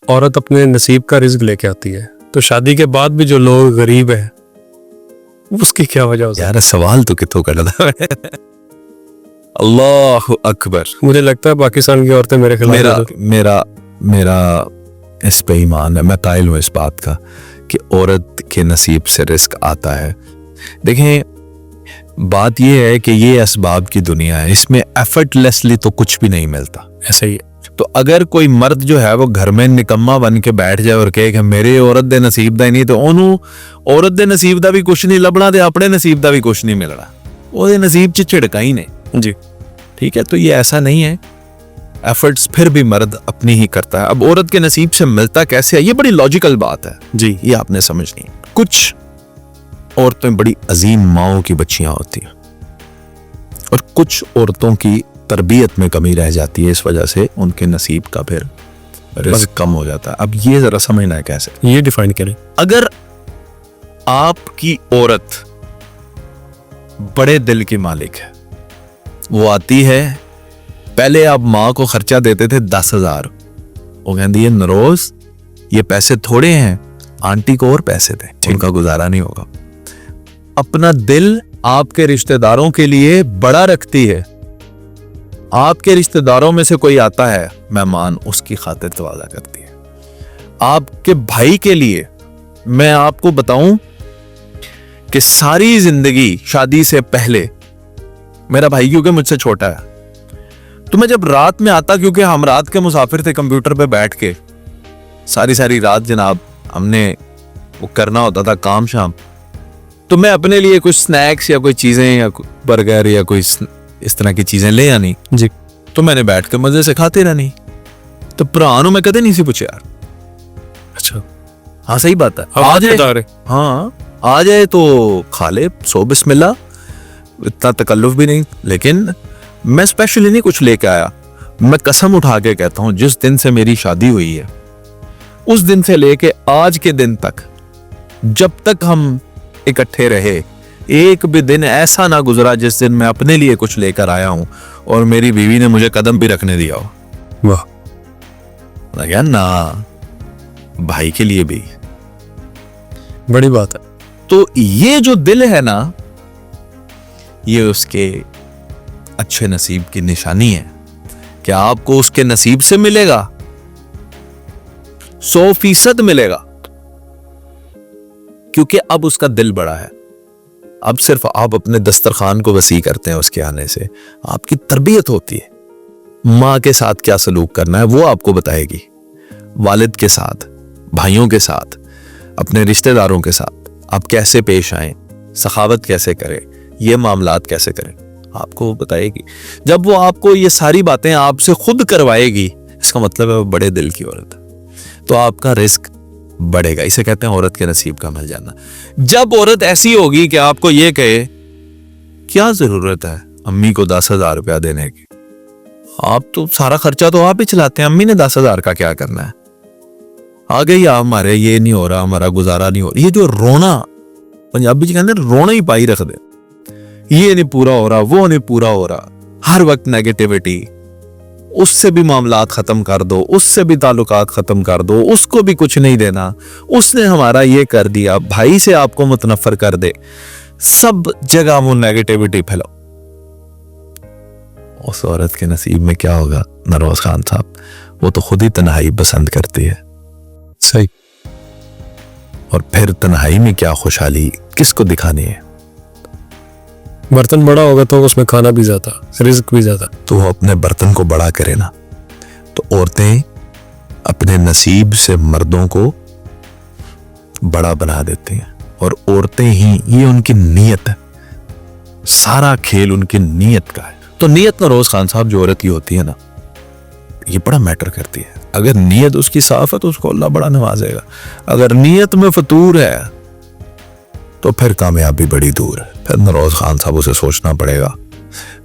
औरत अपने नसीब का रिज्क लेके आती है, तो शादी के बाद भी जो लोग गरीब है उसकी क्या वजह हो सकती है? यार सवाल तो कितों करता है। अल्लाह अकबर। मुझे लगता है पाकिस्तान की औरतें मेरे खिलाफ मेरा हैं। मेरा मेरा इस पे ईमान है, मैं कायल हूँ इस बात का कि औरत के नसीब से रिस्क आता है। देखें, बात यह है कि ये असबाब की दुनिया है, इसमें एफर्टलेसली तो कुछ भी नहीं मिलता। ऐसे ही है। तो अगर कोई मर्द जो है वो घर में निकम्मा बन के बैठ जाए और कहे कि मेरे औरत दे नसीब दा ही नहीं, तो ओनू औरत दे नसीब दा भी कुछ नहीं लभना ते अपने नसीब दा भी कुछ नहीं मिलना, ओदे नसीब च झिड़का ही नहीं जी। ठीक है, तो ये ऐसा नहीं है। एफर्ट्स फिर भी मर्द अपनी ही करता है। अब औरत के नसीब से मिलता कैसे है, ये बड़ी लॉजिकल बात है जी। ये आपने समझनी है। कुछ औरतें बड़ी अजीम माओं की बच्चियां होती हैं और कुछ औरतों की तरबियत में कमी रह जाती है, इस वजह से उनके नसीब का फिर रिस्क कम हो जाता है। अब ये जरा समझना है कैसे, ये डिफाइन करें। अगर आपकी औरत बड़े दिल की मालिक है, वो आती है, पहले आप माँ को खर्चा देते थे 10,000, वो कहती है नरोज ये पैसे थोड़े हैं, आंटी को और पैसे दें, उनका गुजारा नहीं होगा। अपना दिल आपके रिश्तेदारों के लिए बड़ा रखती है। आपके रिश्तेदारों में से कोई आता है मेहमान, उसकी खातिर तवाज़ा करती है। आपके भाई के लिए मैं आपको बताऊं कि सारी जिंदगी शादी से पहले, मेरा भाई क्योंकि मुझसे छोटा है, तो मैं जब रात में आता, क्योंकि हम रात के मुसाफिर थे, कंप्यूटर पे बैठ के सारी रात जनाब हमने वो करना होता था काम शाम, तो मैं अपने लिए कुछ स्नैक्स या कोई चीजें या बर्गर या कोई इस तरह की चीजें ले आनी जी। तो मैंने बैठ के मजे से खाते रहनी। तो पुरानों में कदे नहीं सी पूछे यार, अच्छा हाँ सही बात है, आ जाए। हाँ आ जाए तो खा ले, सो बिस्मिल्लाह, इतना तकल्लुफ भी नहीं। लेकिन मैं स्पेशली नहीं कुछ लेके आया। मैं कसम उठा के कहता हूं, जिस दिन से मेरी शादी हुई है उस दिन से लेके आज के दिन तक, जब तक हम इकट्ठे रहे, एक भी दिन ऐसा ना गुजरा जिस दिन मैं अपने लिए कुछ लेकर आया हूं और मेरी बीवी ने मुझे कदम भी रखने दिया हो। वाह, लगा ना, भाई के लिए भी बड़ी बात है। तो ये जो दिल है ना, ये उसके अच्छे नसीब की निशानी है कि आपको उसके नसीब से मिलेगा, 100% मिलेगा, क्योंकि अब उसका दिल बड़ा है। अब सिर्फ आप अपने दस्तरखान को वसी करते हैं उसके आने से, आपकी तरबियत होती है। माँ के साथ क्या सलूक करना है वो आपको बताएगी, वालिद के साथ, भाइयों के साथ, अपने रिश्तेदारों के साथ आप कैसे पेश आएं, सखावत कैसे करें, ये मामलात कैसे करें, आपको वो बताएगी। जब वो आपको ये सारी बातें आपसे खुद करवाएगी, इसका मतलब है वो बड़े दिल की औरत है, तो आपका रिस्क बढ़ेगा। इसे कहते हैं औरत के नसीब का मिल जाना। जब औरत ऐसी होगी कि आपको ये कहे क्या जरूरत है अम्मी को 10,000 रुपया देने की, आप तो सारा खर्चा तो आप ही चलाते हैं, अम्मी ने 10,000 का क्या करना है, आ गई आप हमारे, ये नहीं हो रहा, हमारा गुजारा नहीं हो रहा। ये जो रोना, पंजाबी जी कहते हैं रोना ही पाई रख दे, ये नहीं पूरा हो रहा, वो नहीं पूरा हो रहा, हर वक्त नेगेटिविटी, उससे भी मामलात खत्म कर दो, उससे भी ताल्लुकात खत्म कर दो, उसको भी कुछ नहीं देना, उसने हमारा ये कर दिया, भाई से आपको मुतनफर कर दे, सब जगह वो नेगेटिविटी फैलाओ। उस औरत के नसीब में क्या होगा नरोज खान साहब, वो तो खुद ही तन्हाई पसंद करती है। सही। और फिर तन्हाई में क्या खुशहाली किसको दिखानी है। बर्तन बड़ा होगा तो उसमें खाना भी ज्यादा, रिज्क भी ज्यादा। तो वो अपने बर्तन को बड़ा करे ना। तो औरतें अपने नसीब से मर्दों को बड़ा बना देती हैं, और औरतें ही, ये उनकी नीयत है, सारा खेल उनकी नीयत का है। तो नीयत नरोज खान साहब जो औरत की होती है ना, ये बड़ा मैटर करती है। अगर नीयत उसकी साफ है तो उसको अल्लाह बड़ा नवाजेगा। अगर नीयत में फतूर है तो फिर कामयाबी बड़ी दूर है। फिर नरोज खान साहब उसे सोचना पड़ेगा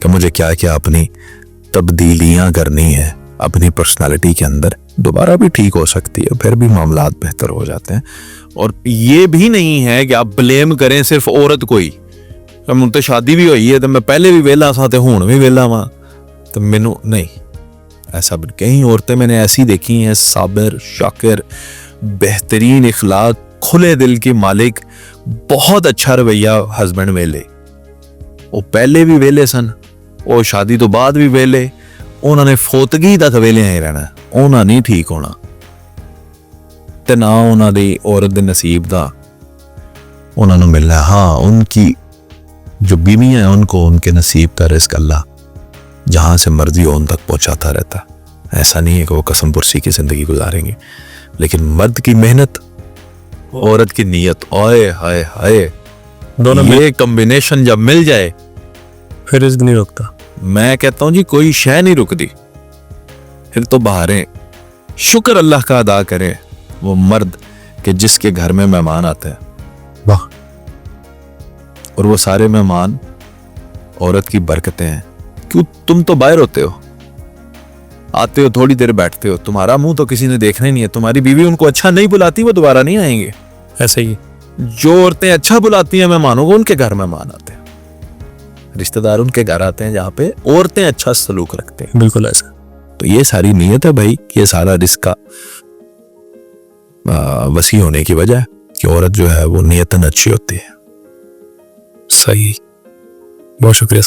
कि मुझे क्या क्या अपनी तब्दीलियां करनी है अपनी पर्सनालिटी के अंदर, दोबारा भी ठीक हो सकती है, फिर भी मामलात बेहतर हो जाते हैं। और ये भी नहीं है कि आप ब्लेम करें सिर्फ औरत को ही, मुझे तो शादी भी हुई है तो मैं पहले भी वेला सा ते हुण भी वेला वा, तो मैनू नहीं, ऐसा कई औरतें मैंने ऐसी देखी हैं, साबिर, शाकिर, बेहतरीन इखलाक, खुले दिल की मालिक, बहुत अच्छा रवैया हस्बैंड वेले, वो पहले भी वेले सन, वो शादी तो बाद भी वेले, उन्होंने फोतगी तक वेले ही रहना, उन्होंने नहीं ठीक होना, ते ना उन्होंने औरत दे नसीब दा उन्होंने मिलना है। हाँ, उनकी जो बीवी है उनको उनके नसीब का रिस्क अल्लाह जहां से मर्जी हो उन तक पहुंचाता रहता। ऐसा नहीं है कि वो कसम पुरसी की जिंदगी गुजारेंगे, लेकिन मर्द की मेहनत, औरत की नीयत, ओए हाय हाय, दोनों ये कॉम्बिनेशन जब मिल जाए फिर रिस्क नहीं रुकता। मैं कहता हूं जी कोई शय नहीं रुकती, फिर तो बहारें। शुक्र अल्लाह का अदा करें वो मर्द के जिसके घर में मेहमान आते हैं, वाह, और वो सारे मेहमान औरत की बरकतें हैं। क्यों, तुम तो बाहर होते हो, आते हो थोड़ी देर बैठते हो, तुम्हारा मुंह तो किसी ने देखना ही नहीं है, तुम्हारी बीवी उनको अच्छा नहीं बुलाती, वो दोबारा नहीं आएंगे। ऐसे ही जो औरतें अच्छा बुलाती हैं मेहमानों को, उनके घर मेहमान आते हैं, रिश्तेदार उनके घर आते हैं जहां पे औरतें अच्छा सलूक रखते हैं। बिल्कुल ऐसा। तो ये सारी नीयत है भाई, ये सारा रिस्क का वसी होने की वजह है कि औरत जो है वो नीयतन अच्छी होती है। सही, बहुत शुक्रिया।